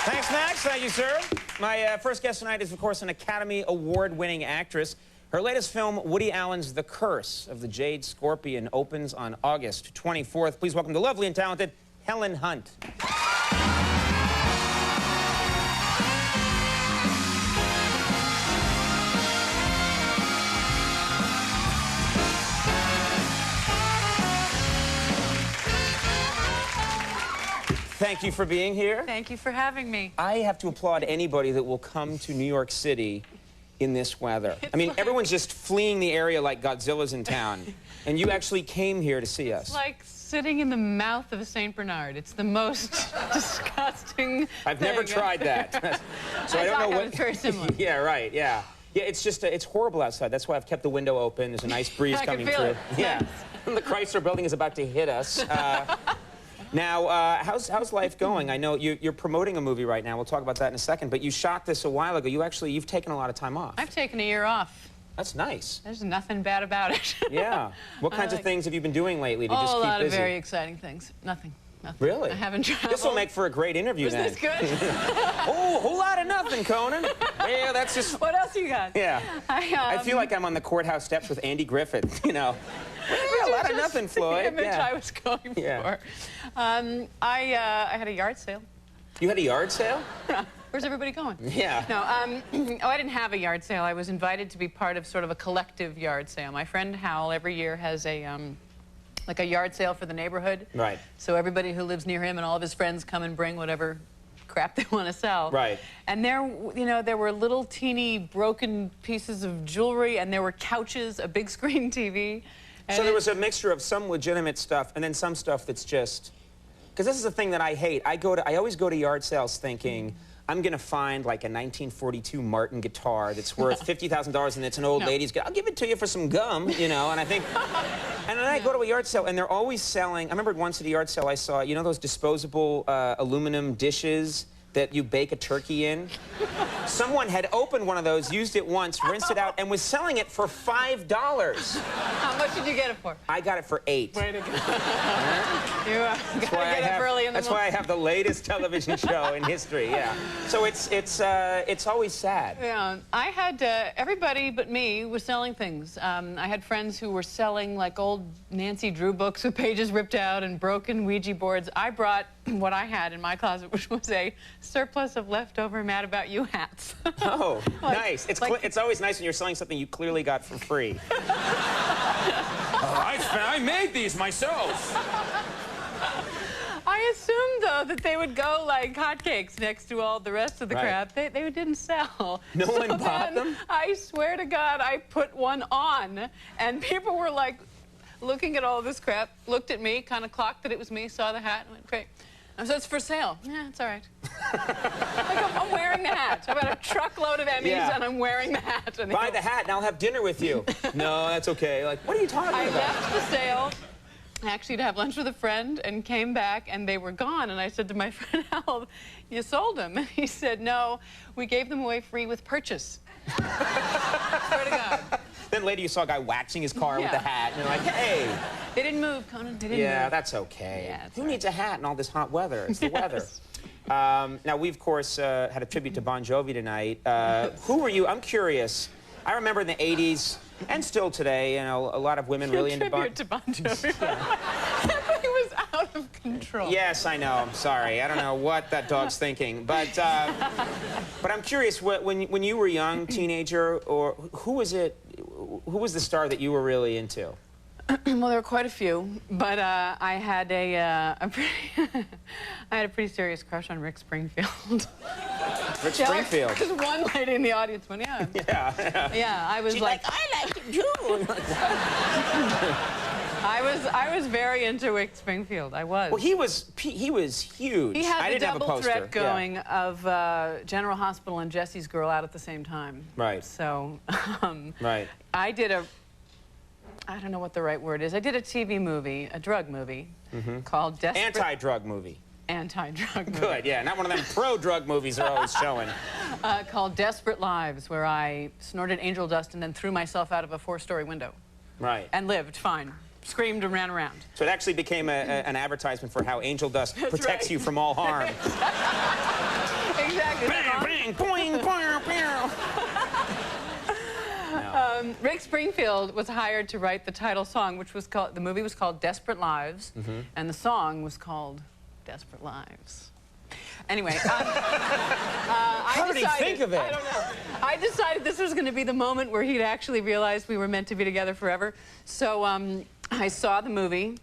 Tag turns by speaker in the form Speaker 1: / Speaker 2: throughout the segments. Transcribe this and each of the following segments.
Speaker 1: Thanks, Max. Thank you, sir. My first guest tonight is, of course, an Academy Award-winning actress. Her latest film, Woody Allen's The Curse of the Jade Scorpion, opens on August 24th. Please welcome the lovely and talented Helen Hunt. Thank you for being here.
Speaker 2: Thank you for having me.
Speaker 1: I have to applaud anybody that will come to New York City in this weather. I mean, everyone's just fleeing the area like Godzilla's in town. And you actually came here to see us.
Speaker 2: It's like sitting in the mouth of a St. Bernard. It's the most disgusting
Speaker 1: I've never tried that. So I don't know what...
Speaker 2: It's very similar.
Speaker 1: Yeah, right, yeah. Yeah, it's just, it's horrible outside. That's why I've kept the window open. There's a nice breeze coming through.
Speaker 2: It.
Speaker 1: Yeah. The Chrysler Building is about to hit us. Now, how's life going? I know you're promoting a movie right now. We'll talk about that in a second. But you shot this a while ago. You've taken a lot of time off.
Speaker 2: I've taken a year off.
Speaker 1: That's nice.
Speaker 2: There's nothing bad about it.
Speaker 1: Yeah. What kinds of things have you been doing lately to just keep busy?
Speaker 2: A lot of very exciting things. Nothing.
Speaker 1: Really?
Speaker 2: I haven't traveled.
Speaker 1: This will make for a great interview then.
Speaker 2: Is this good?
Speaker 1: Oh, a whole lot of nothing, Conan. Yeah, that's just...
Speaker 2: What else you got?
Speaker 1: Yeah. I feel like I'm on the courthouse steps with Andy Griffith, you know. Yeah, a lot of nothing, Floyd.
Speaker 2: The image I was going for. I had a yard sale.
Speaker 1: You had a yard sale?
Speaker 2: Where's everybody going?
Speaker 1: Yeah.
Speaker 2: No, oh, I didn't have a yard sale. I was invited to be part of sort of a collective yard sale. My friend Hal every year has a, like a yard sale for the neighborhood.
Speaker 1: Right.
Speaker 2: So everybody who lives near him and all of his friends come and bring whatever crap they want to sell.
Speaker 1: Right.
Speaker 2: And there, you know, there were little teeny broken pieces of jewelry, and there were couches, a big screen TV.
Speaker 1: So there was a mixture of some legitimate stuff and then some stuff that's just... Because this is the thing that I hate. I always go to yard sales thinking, I'm going to find like a 1942 Martin guitar that's worth $50,000 and it's an old lady's... I'll give it to you for some gum, you know, and I think... And then I go to a yard sale and they're always selling... I remember once at a yard sale I saw, you know those disposable aluminum dishes that you bake a turkey in? Someone had opened one of those, used it once, rinsed it out, and was selling it for $5.
Speaker 2: How much did you get it for?
Speaker 1: I got it for $8.
Speaker 2: Way to go. You gotta get up early in the morning.
Speaker 1: That's why I have the latest television show in history, yeah. So it's always sad.
Speaker 2: Yeah, I had, everybody but me was selling things. I had friends who were selling like old Nancy Drew books with pages ripped out and broken Ouija boards. I brought what I had in my closet, which was a surplus of leftover Mad About You hats.
Speaker 1: Oh, nice. It's always nice when you're selling something you clearly got for free. I made these myself.
Speaker 2: I assumed, though, that they would go like hotcakes next to all the rest of the crap. They didn't sell.
Speaker 1: No one bought them?
Speaker 2: I swear to God, I put one on, and people were like looking at all this crap, looked at me, kind of clocked that it was me, saw the hat, and went, great. So it's for sale. Yeah, it's all right. Like I'm wearing the hat. I've got a truckload of Emmys, and I'm wearing the hat. And
Speaker 1: buy the hat, and I'll have dinner with you. No, that's okay. Like, what are you talking about?
Speaker 2: I left the sale, actually, to have lunch with a friend, and came back, and they were gone. And I said to my friend, Hal, you sold them? And he said, no, we gave them away free with purchase. Swear to God.
Speaker 1: Then later you saw a guy waxing his car with the hat, and you're like, hey.
Speaker 2: They didn't move, Conan. They didn't move.
Speaker 1: Yeah, that's okay.
Speaker 2: Yeah,
Speaker 1: who needs a hat in all this hot weather? It's the weather. Now, we, of course, had a tribute to Bon Jovi tonight. Who were you? I'm curious. I remember in the 80s, and still today, you know, a lot of women really into Bon Jovi.
Speaker 2: To Bon Jovi. Everybody was out of control.
Speaker 1: Yes, I know. I'm sorry. I don't know what that dog's thinking. But I'm curious, when you were a young teenager, or who was the star that you were really into?
Speaker 2: Well, there were quite a few, but I had a pretty serious crush on Rick Springfield.
Speaker 1: Rick Springfield.
Speaker 2: There's one lady in the audience went, yeah. Yeah, I was
Speaker 1: she's
Speaker 2: like,
Speaker 1: I like him too.
Speaker 2: I was very into Rick Springfield. I was.
Speaker 1: Well, he was huge.
Speaker 2: He had the double threat going of General Hospital and Jesse's Girl out at the same time.
Speaker 1: Right.
Speaker 2: So,
Speaker 1: right.
Speaker 2: I did I don't know what the right word is. I did a TV movie, a drug movie, called Desperate...
Speaker 1: Anti-drug movie.
Speaker 2: Anti-drug movie.
Speaker 1: Good, yeah. Not one of them pro-drug movies they're always showing.
Speaker 2: Called Desperate Lives, where I snorted angel dust and then threw myself out of a 4-story window.
Speaker 1: Right. And
Speaker 2: lived fine. Screamed and ran around.
Speaker 1: So it actually became an advertisement for how angel dust protects you from all harm.
Speaker 2: exactly.
Speaker 1: Bang, bang, boing, boing, boing.
Speaker 2: Rick Springfield was hired to write the title song, which was called, the movie was called Desperate Lives, and the song was called Desperate Lives. Anyway,
Speaker 1: How did he think of it?
Speaker 2: I don't know. I decided this was going to be the moment where he'd actually realized we were meant to be together forever. So I saw the movie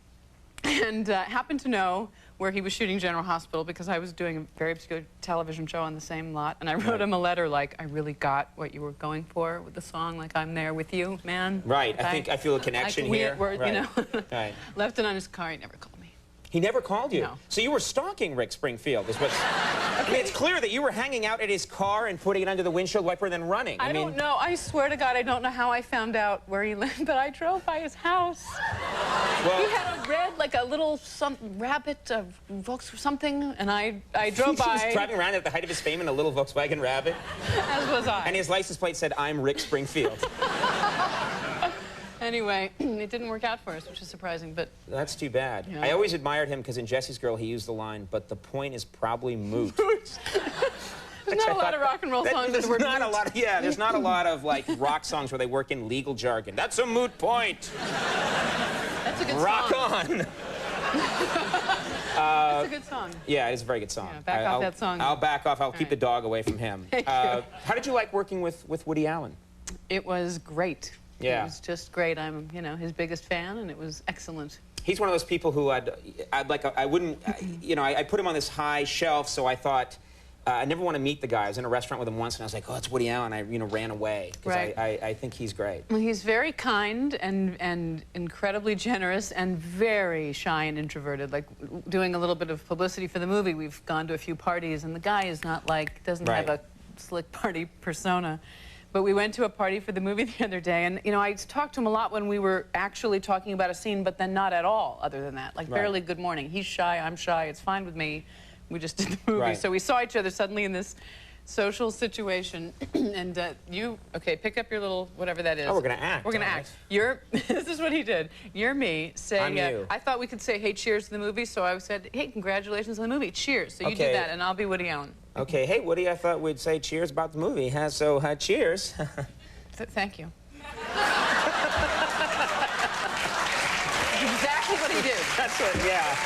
Speaker 2: and happened to know where he was shooting General Hospital because I was doing a very obscure television show on the same lot, and I wrote him a letter like, I really got what you were going for with the song, like, I'm there with you, man.
Speaker 1: Right, I feel a connection
Speaker 2: like,
Speaker 1: here.
Speaker 2: Right. You know,
Speaker 1: right.
Speaker 2: Left it on his car, he never called me.
Speaker 1: He never called you?
Speaker 2: No.
Speaker 1: So you were stalking Rick Springfield, is what... I mean, it's clear that you were hanging out at his car and putting it under the windshield wiper and then running.
Speaker 2: I don't know. I swear to God, I don't know how I found out where he lived, but I drove by his house. Well, he had a red, like a little rabbit, Volkswagen something, and I drove by.
Speaker 1: He was driving around at the height of his fame in a little Volkswagen Rabbit.
Speaker 2: As was I.
Speaker 1: And his license plate said, I'm Rick Springfield.
Speaker 2: Anyway, it didn't work out for us, which is surprising, but...
Speaker 1: That's too bad.
Speaker 2: Yeah.
Speaker 1: I always admired him because in Jesse's Girl he used the line, but the point is probably moot.
Speaker 2: There's not a lot of rock and roll songs with the word moot.
Speaker 1: There's not a lot of, like, rock songs where they work in legal jargon. That's a moot point.
Speaker 2: That's a good
Speaker 1: rock
Speaker 2: song.
Speaker 1: Rock on.
Speaker 2: That's a good song.
Speaker 1: Yeah, it is a very good song.
Speaker 2: Yeah, back off that song.
Speaker 1: I'll back off. I'll keep the dog away from him. How did you like working with Woody Allen?
Speaker 2: It was great.
Speaker 1: Yeah.
Speaker 2: It was just great. I'm, you know, his biggest fan, and it was excellent.
Speaker 1: He's one of those people who I put him on this high shelf, so I thought, I never want to meet the guy. I was in a restaurant with him once, and I was like, oh, it's Woody Allen. I, ran away, because
Speaker 2: right.
Speaker 1: I think he's great.
Speaker 2: Well, he's very kind and incredibly generous and very shy and introverted. Like, doing a little bit of publicity for the movie, we've gone to a few parties, and the guy is not like, doesn't have a slick party persona. But we went to a party for the movie the other day, and, you know, I talked to him a lot when we were actually talking about a scene, but then not at all other than that. Like, barely good morning. He's shy, I'm shy, it's fine with me. We just did the movie.
Speaker 1: Right.
Speaker 2: So we saw each other suddenly in this social situation, and okay, pick up your little, whatever that is.
Speaker 1: Oh, we're going to act.
Speaker 2: We're going to act. This is what he did. You're me. Say,
Speaker 1: I'm you.
Speaker 2: I thought we could say, hey, cheers to the movie, so I said, hey, congratulations on the movie, cheers. So you do that, and I'll be Woody Allen.
Speaker 1: Okay, hey, Woody, I thought we'd say cheers about the movie, so cheers.
Speaker 2: Thank you. Exactly what he did.
Speaker 1: That's what, yeah.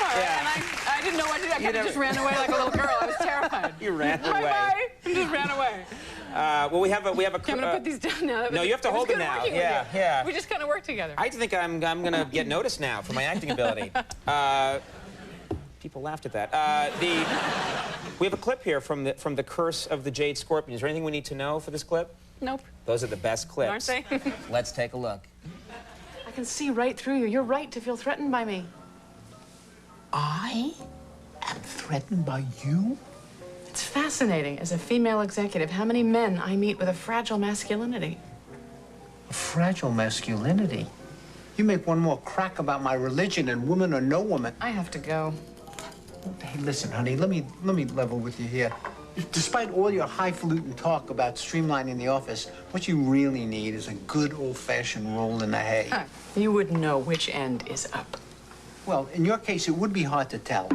Speaker 2: All right, and I didn't know what to do. I kind of just ran away like a little girl. I was terrified.
Speaker 1: You ran away.
Speaker 2: Bye-bye. And just ran away.
Speaker 1: Well, we have a.
Speaker 2: I'm gonna put these down now.
Speaker 1: No, you have to hold them now. Yeah.
Speaker 2: We just kind of work together.
Speaker 1: I think I'm gonna get noticed now for my acting ability. People laughed at that. We have a clip here from the Curse of the Jade Scorpion. Is there anything we need to know for this clip?
Speaker 2: Nope.
Speaker 1: Those are the best clips.
Speaker 2: Aren't they?
Speaker 1: Let's take a look.
Speaker 2: I can see right through you. You're right to feel threatened by me.
Speaker 3: I am threatened by you?
Speaker 2: It's fascinating, as a female executive, how many men I meet with a fragile masculinity.
Speaker 3: A fragile masculinity? You make one more crack about my religion and woman or no woman.
Speaker 2: I have to go.
Speaker 3: Hey, listen, honey, let me level with you here. Despite all your highfalutin talk about streamlining the office, what you really need is a good old-fashioned roll in the hay.
Speaker 2: You wouldn't know which end is up.
Speaker 3: Well, in your case, it would be hard to tell.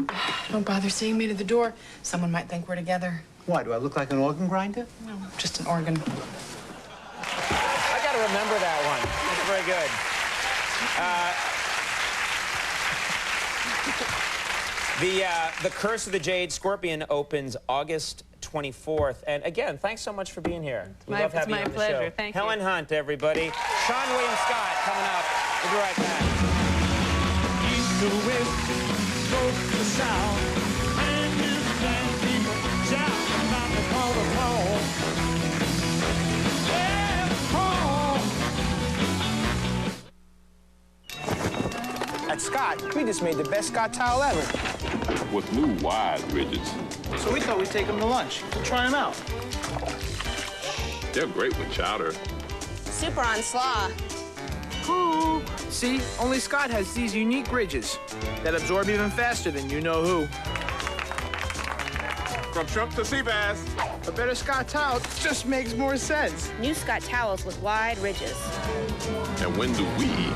Speaker 2: Don't bother seeing me to the door. Someone might think we're together.
Speaker 3: Why, do I look like an organ grinder?
Speaker 2: No, just an organ.
Speaker 1: I got to remember that one. That's very good. The Curse of the Jade Scorpion opens August 24th. And again, thanks so much for being here. We love having you on the show.
Speaker 2: It's my pleasure. Thank you.
Speaker 1: Helen Hunt, everybody. Sean William Scott coming up. We'll be right back.
Speaker 4: East to west, north to south, and his young people shout about the call of home. Yeah, home.
Speaker 3: At Scott, we just made the best Scott towel ever.
Speaker 5: With new wide ridges.
Speaker 3: So we thought we'd take them to lunch. Try them out.
Speaker 5: They're great with chowder.
Speaker 6: Super on slaw.
Speaker 3: Ooh. See, only Scott has these unique ridges that absorb even faster than you know who.
Speaker 5: From shrimp to sea bass.
Speaker 3: A better Scott towel just makes more sense.
Speaker 6: New Scott towels with wide ridges.
Speaker 5: And when do we eat?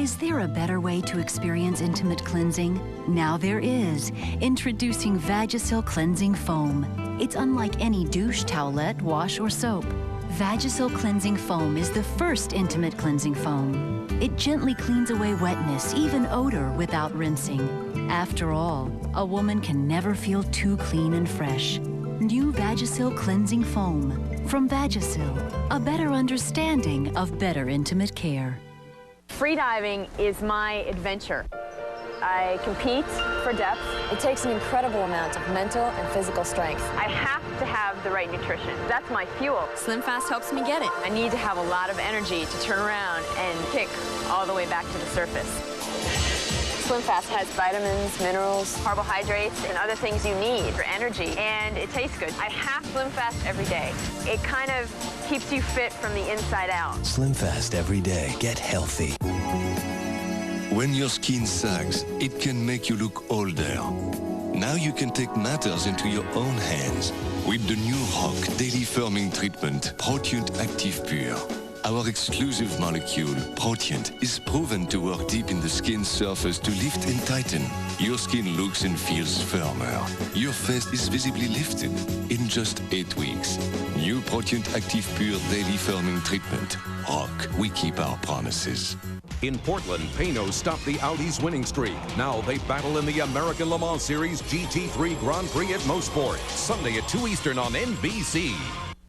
Speaker 7: Is there a better way to experience intimate cleansing? Now there is. Introducing Vagisil Cleansing Foam. It's unlike any douche, towelette, wash, or soap. Vagisil Cleansing Foam is the first intimate cleansing foam. It gently cleans away wetness, even odor, without rinsing. After all, a woman can never feel too clean and fresh. New Vagisil Cleansing Foam. From Vagisil, a better understanding of better intimate care.
Speaker 8: Freediving is my adventure. I compete for depth.
Speaker 9: It takes an incredible amount of mental and physical strength.
Speaker 8: I have to have the right nutrition. That's my fuel.
Speaker 9: SlimFast helps me get it.
Speaker 8: I need to have a lot of energy to turn around and kick all the way back to the surface. SlimFast has vitamins, minerals, carbohydrates, and other things you need for energy, and it tastes good. I have SlimFast every day. It kind of keeps you fit from the inside out.
Speaker 10: SlimFast every day. Get healthy.
Speaker 11: When your skin sags, it can make you look older. Now you can take matters into your own hands with the new Rock Daily Firming Treatment, Protein Active Pure. Our exclusive molecule, Protein, is proven to work deep in the skin's surface to lift and tighten. Your skin looks and feels firmer. Your face is visibly lifted in just 8 weeks. New Protein Active Pure Daily Firming Treatment. Rock, we keep our promises.
Speaker 12: In Portland, Pano stopped the Audi's winning streak. Now they battle in the American Le Mans Series GT3 Grand Prix at Mosport. Sunday at 2 Eastern on NBC.